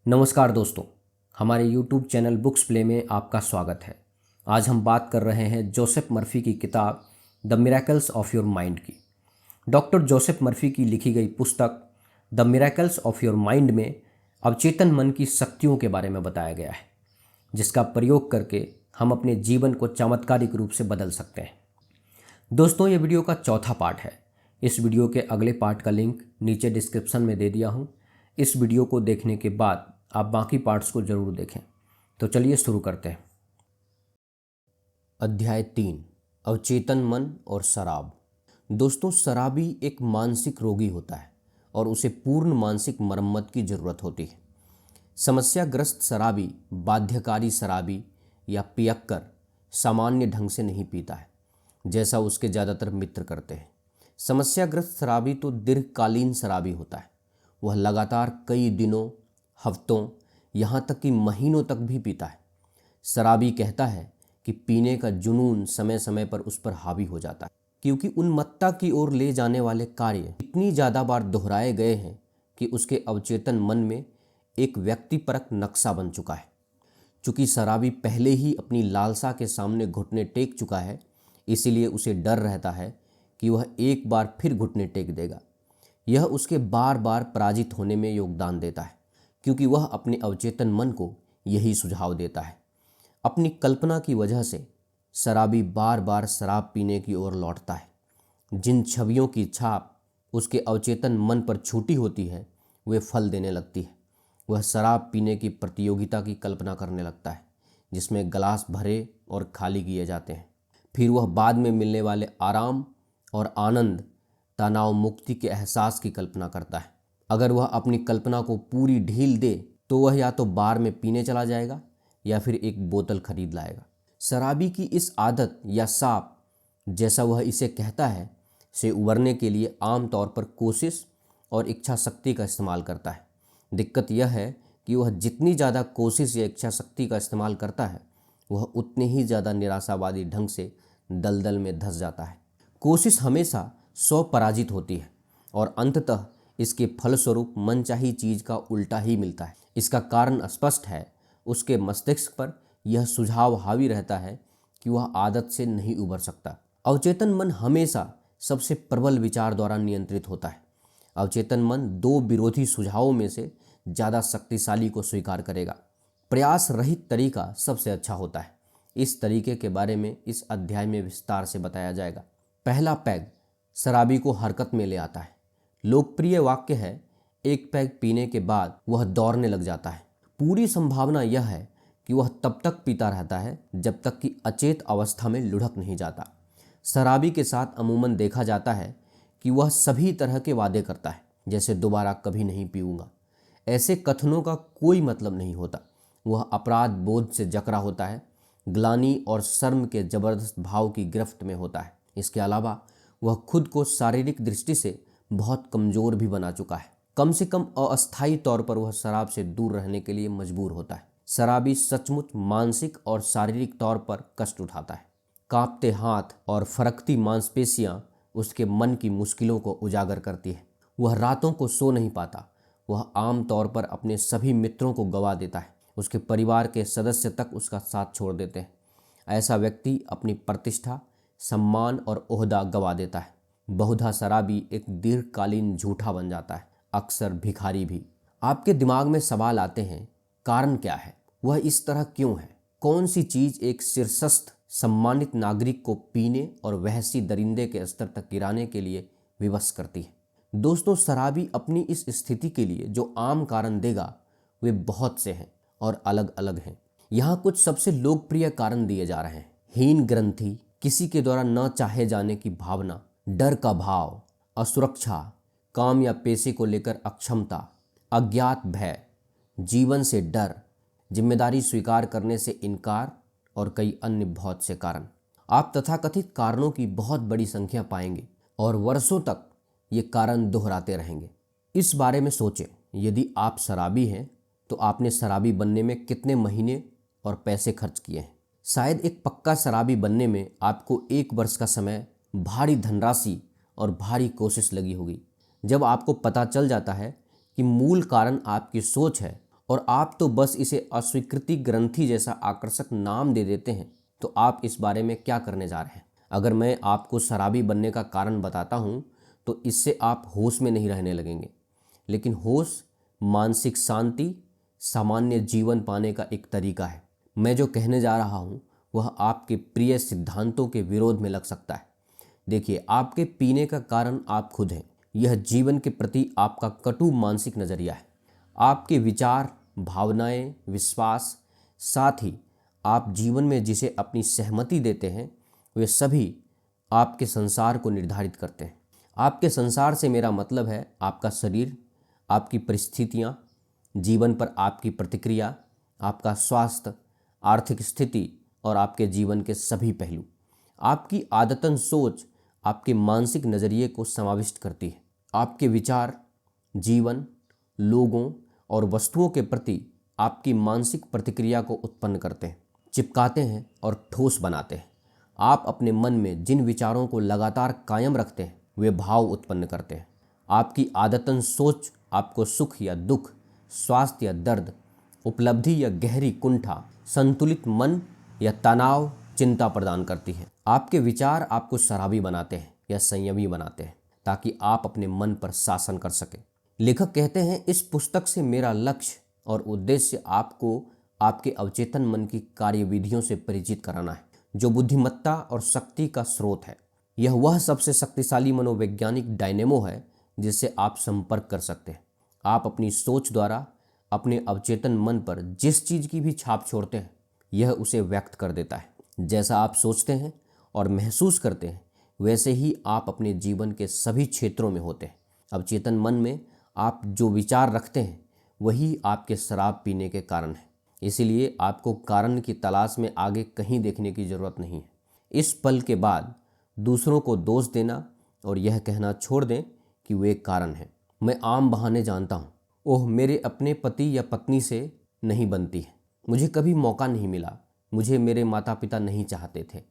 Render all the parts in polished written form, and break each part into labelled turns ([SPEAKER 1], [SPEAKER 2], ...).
[SPEAKER 1] नमस्कार दोस्तों, हमारे YouTube चैनल बुक्स प्ले में आपका स्वागत है। आज हम बात कर रहे हैं जोसेफ मर्फी की किताब the miracles of your mind की। डॉक्टर जोसेफ मर्फी की लिखी गई पुस्तक the miracles of your mind में अवचेतन मन की शक्तियों के बारे में बताया गया है, जिसका प्रयोग करके हम अपने जीवन को चमत्कारिक रूप से बदल सकते हैं। दोस्तों, ये वीडियो का चौथा पार्ट है। इस वीडियो के अगले पार्ट का लिंक नीचे डिस्क्रिप्शन में दे दिया हूँ। इस वीडियो को देखने के बाद आप बाकी पार्ट्स को ज़रूर देखें। तो चलिए शुरू करते हैं। अध्याय 3, अवचेतन मन और शराब। दोस्तों, शराबी एक मानसिक रोगी होता है और उसे पूर्ण मानसिक मरम्मत की ज़रूरत होती है। समस्याग्रस्त शराबी, बाध्यकारी शराबी या पियक्कर सामान्य ढंग से नहीं पीता है, जैसा उसके ज़्यादातर मित्र करते हैं। समस्याग्रस्त शराबी तो दीर्घकालीन शराबी होता है। वह लगातार कई दिनों, हफ्तों, यहाँ तक कि महीनों तक भी पीता है। शराबी कहता है कि पीने का जुनून समय समय पर उस पर हावी हो जाता है, क्योंकि उन्मत्तता की ओर ले जाने वाले कार्य इतनी ज़्यादा बार दोहराए गए हैं कि उसके अवचेतन मन में एक व्यक्तिपरक नक्शा बन चुका है। चूँकि शराबी पहले ही अपनी लालसा के सामने घुटने टेक चुका है, इसीलिए उसे डर रहता है कि वह एक बार फिर घुटने टेक देगा। यह उसके बार बार पराजित होने में योगदान देता है, क्योंकि वह अपने अवचेतन मन को यही सुझाव देता है। अपनी कल्पना की वजह से शराबी बार बार शराब पीने की ओर लौटता है। जिन छवियों की छाप उसके अवचेतन मन पर छूटी होती है, वे फल देने लगती है। वह शराब पीने की प्रतियोगिता की कल्पना करने लगता है, जिसमें गिलास भरे और खाली किए जाते हैं। फिर वह बाद में मिलने वाले आराम और आनंद, तनाव मुक्ति के एहसास की कल्पना करता है। अगर वह अपनी कल्पना को पूरी ढील दे तो वह या तो बार में पीने चला जाएगा या फिर एक बोतल खरीद लाएगा। शराबी की इस आदत या साप, जैसा वह इसे कहता है, से उबरने के लिए आमतौर पर कोशिश और इच्छा शक्ति का इस्तेमाल करता है। दिक्कत यह है कि वह जितनी ज़्यादा कोशिश या इच्छा शक्ति का इस्तेमाल करता है, वह उतने ही ज़्यादा निराशावादी ढंग से दलदल में धंस जाता है। कोशिश हमेशा स्व पराजित होती है और अंततः इसके फलस्वरूप मनचाही चीज का उल्टा ही मिलता है। इसका कारण स्पष्ट है। उसके मस्तिष्क पर यह सुझाव हावी रहता है कि वह आदत से नहीं उबर सकता। अवचेतन मन हमेशा सबसे प्रबल विचार द्वारा नियंत्रित होता है। अवचेतन मन दो विरोधी सुझावों में से ज़्यादा शक्तिशाली को स्वीकार करेगा। प्रयास रहित तरीका सबसे अच्छा होता है। इस तरीके के बारे में इस अध्याय में विस्तार से बताया जाएगा। पहला पैग शराबी को हरकत में ले आता है। लोकप्रिय वाक्य है, एक पैग पीने के बाद वह दौड़ने लग जाता है। पूरी संभावना यह है कि वह तब तक पीता रहता है जब तक कि अचेत अवस्था में लुढ़क नहीं जाता। शराबी के साथ अमूमन देखा जाता है कि वह सभी तरह के वादे करता है, जैसे दोबारा कभी नहीं पीऊँगा। ऐसे कथनों का कोई मतलब नहीं होता। वह अपराध बोध से जकड़ा होता है, ग्लानि और शर्म के जबरदस्त भाव की गिरफ्त में होता है। इसके अलावा वह खुद को शारीरिक दृष्टि से बहुत कमज़ोर भी बना चुका है। कम से कम अस्थायी तौर पर वह शराब से दूर रहने के लिए मजबूर होता है। शराबी सचमुच मानसिक और शारीरिक तौर पर कष्ट उठाता है। कांपते हाथ और फरकती मांसपेशियां उसके मन की मुश्किलों को उजागर करती है। वह रातों को सो नहीं पाता। वह आम तौर पर अपने सभी मित्रों को गवा देता है। उसके परिवार के सदस्य तक उसका साथ छोड़ देते हैं। ऐसा व्यक्ति अपनी प्रतिष्ठा, सम्मान और ओहदा गवा देता है। बहुधा शराबी एक दीर्घकालीन झूठा बन जाता है, अक्सर भिखारी भी। आपके दिमाग में सवाल आते हैं, कारण क्या है? वह इस तरह क्यों है? कौन सी चीज़ एक शीर्षस्थ सम्मानित नागरिक को पीने और वहसी दरिंदे के स्तर तक गिराने के लिए विवश करती है? दोस्तों, शराबी अपनी इस स्थिति के लिए जो आम कारण देगा, वे बहुत से हैं और अलग अलग हैं। यहाँ कुछ सबसे लोकप्रिय कारण दिए जा रहे हैं। हीन ग्रंथि, किसी के द्वारा न चाहे जाने की भावना, डर का भाव, असुरक्षा, काम या पेशे को लेकर अक्षमता, अज्ञात भय, जीवन से डर, जिम्मेदारी स्वीकार करने से इनकार और कई अन्य बहुत से कारण। आप तथाकथित कारणों की बहुत बड़ी संख्या पाएंगे और वर्षों तक ये कारण दोहराते रहेंगे। इस बारे में सोचें, यदि आप शराबी हैं तो आपने शराबी बनने में कितने महीने और पैसे खर्च किए हैं? शायद एक पक्का शराबी बनने में आपको 1 वर्ष का समय, भारी धनराशि और भारी कोशिश लगी होगी। जब आपको पता चल जाता है कि मूल कारण आपकी सोच है और आप तो बस इसे अस्वीकृति ग्रंथि जैसा आकर्षक नाम दे देते हैं। तो आप इस बारे में क्या करने जा रहे हैं? अगर मैं आपको शराबी बनने का कारण बताता हूँ तो इससे आप होश में नहीं रहने लगेंगे। लेकिन होश मानसिक शांति, सामान्य जीवन पाने का एक तरीका है। मैं जो कहने जा रहा हूँ वह आपके प्रिय सिद्धांतों के विरोध में लग सकता है। देखिए, आपके पीने का कारण आप खुद हैं। यह जीवन के प्रति आपका कटु मानसिक नज़रिया है। आपके विचार, भावनाएं, विश्वास, साथ ही आप जीवन में जिसे अपनी सहमति देते हैं, वे सभी आपके संसार को निर्धारित करते हैं। आपके संसार से मेरा मतलब है आपका शरीर, आपकी परिस्थितियाँ, जीवन पर आपकी प्रतिक्रिया, आपका स्वास्थ्य, आर्थिक स्थिति और आपके जीवन के सभी पहलू। आपकी आदतन सोच आपके मानसिक नज़रिए को समाविष्ट करती है। आपके विचार जीवन, लोगों और वस्तुओं के प्रति आपकी मानसिक प्रतिक्रिया को उत्पन्न करते हैं, चिपकाते हैं और ठोस बनाते हैं। आप अपने मन में जिन विचारों को लगातार कायम रखते हैं वे भाव उत्पन्न करते हैं। आपकी आदतन सोच आपको सुख या दुख, स्वास्थ्य या दर्द, उपलब्धि या गहरी कुंठा, संतुलित मन या तनाव, चिंता प्रदान करती है। आपके विचार आपको शराबी बनाते हैं या संयमी बनाते हैं ताकि आप अपने मन पर शासन कर सकें। लेखक कहते हैं, इस पुस्तक से मेरा लक्ष्य और उद्देश्य आपको आपके अवचेतन मन की कार्यविधियों से परिचित कराना है, जो बुद्धिमत्ता और शक्ति का स्रोत है। यह वह सबसे शक्तिशाली मनोवैज्ञानिक डायनेमो है जिससे आप संपर्क कर सकते हैं। आप अपनी सोच द्वारा अपने अवचेतन मन पर जिस चीज़ की भी छाप छोड़ते हैं, यह उसे व्यक्त कर देता है। जैसा आप सोचते हैं और महसूस करते हैं, वैसे ही आप अपने जीवन के सभी क्षेत्रों में होते हैं। अवचेतन मन में आप जो विचार रखते हैं वही आपके शराब पीने के कारण है। इसीलिए आपको कारण की तलाश में आगे कहीं देखने की ज़रूरत नहीं है। इस पल के बाद दूसरों को दोष देना और यह कहना छोड़ दें कि वे कारण हैं। मैं आम बहाने जानता हूँ। ओह, मेरे अपने पति या पत्नी से नहीं बनती है, मुझे कभी मौका नहीं मिला, मुझे मेरे माता पिता नहीं चाहते थे,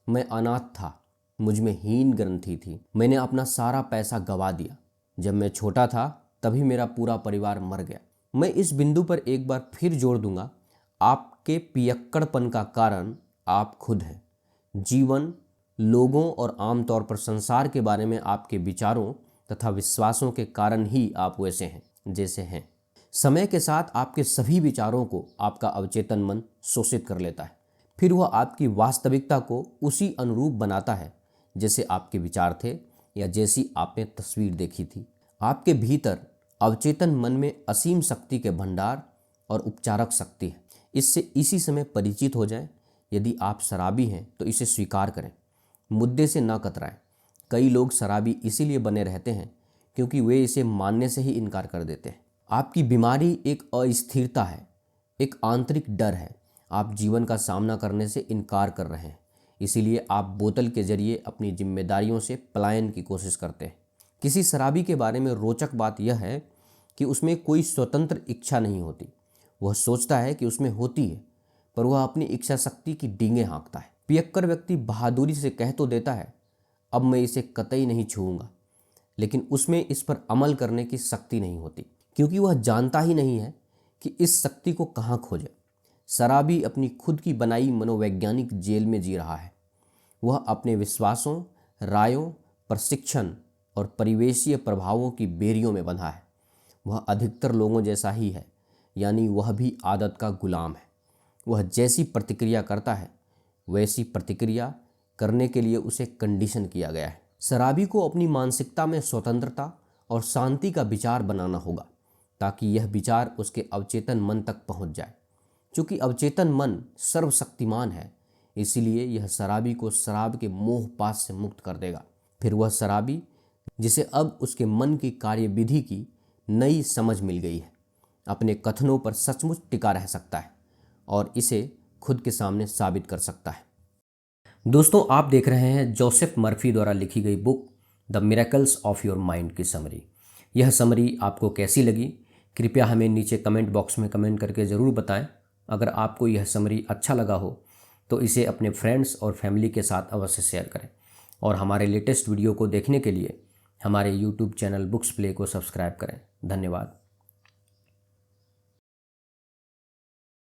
[SPEAKER 1] मैं अनाथ था, मुझ में हीन ग्रंथि थी, मैंने अपना सारा पैसा गंवा दिया, जब मैं छोटा था तभी मेरा पूरा परिवार मर गया। मैं इस बिंदु पर एक बार फिर जोर दूंगा, आपके पियक्कड़पन का कारण आप खुद हैं। जीवन, लोगों और आमतौर पर संसार के बारे में आपके विचारों तथा विश्वासों के कारण ही आप वैसे हैं जैसे हैं। समय के साथ आपके सभी विचारों को आपका अवचेतन मन शोषित कर लेता है। फिर वह आपकी वास्तविकता को उसी अनुरूप बनाता है जैसे आपके विचार थे या जैसी आपने तस्वीर देखी थी। आपके भीतर अवचेतन मन में असीम शक्ति के भंडार और उपचारक शक्ति है। इससे इसी समय परिचित हो जाएं। यदि आप शराबी हैं तो इसे स्वीकार करें, मुद्दे से न कतराएं। कई लोग शराबी इसीलिए बने रहते हैं क्योंकि वे इसे मानने से ही इनकार कर देते हैं। आपकी बीमारी एक अस्थिरता है, एक आंतरिक डर है। आप जीवन का सामना करने से इनकार कर रहे हैं, इसीलिए आप बोतल के जरिए अपनी जिम्मेदारियों से पलायन की कोशिश करते हैं। किसी शराबी के बारे में रोचक बात यह है कि उसमें कोई स्वतंत्र इच्छा नहीं होती। वह सोचता है कि उसमें होती है, पर वह अपनी इच्छा शक्ति की डींगे हाँकता है। पियक्कर व्यक्ति बहादुरी से कह तो देता है, अब मैं इसे कतई नहीं छूऊंगा, लेकिन उसमें इस पर अमल करने की शक्ति नहीं होती, क्योंकि वह जानता ही नहीं है कि इस शक्ति को कहाँ खोजे। शराबी अपनी खुद की बनाई मनोवैज्ञानिक जेल में जी रहा है। वह अपने विश्वासों, रायों, प्रशिक्षण और परिवेशीय प्रभावों की बेड़ियों में बंधा है। वह अधिकतर लोगों जैसा ही है, यानी वह भी आदत का गुलाम है। वह जैसी प्रतिक्रिया करता है वैसी प्रतिक्रिया करने के लिए उसे कंडीशन किया गया है। शराबी को अपनी मानसिकता में स्वतंत्रता और शांति का विचार बनाना होगा ताकि यह विचार उसके अवचेतन मन तक पहुंच जाए। क्योंकि अवचेतन मन सर्वशक्तिमान है, इसीलिए यह शराबी को शराब के मोह पाश से मुक्त कर देगा। फिर वह शराबी, जिसे अब उसके मन की कार्यविधि की नई समझ मिल गई है, अपने कथनों पर सचमुच टिका रह सकता है और इसे खुद के सामने साबित कर सकता है। दोस्तों, आप देख रहे हैं जोसेफ मर्फी द्वारा लिखी गई book the miracles of your mind की समरी। यह समरी आपको कैसी लगी, कृपया हमें नीचे कमेंट बॉक्स में कमेंट करके ज़रूर बताएं। अगर आपको यह समरी अच्छा लगा हो तो इसे अपने फ्रेंड्स और फैमिली के साथ अवश्य शेयर करें और हमारे लेटेस्ट वीडियो को देखने के लिए हमारे YouTube चैनल बुक्स प्ले को सब्सक्राइब करें। धन्यवाद।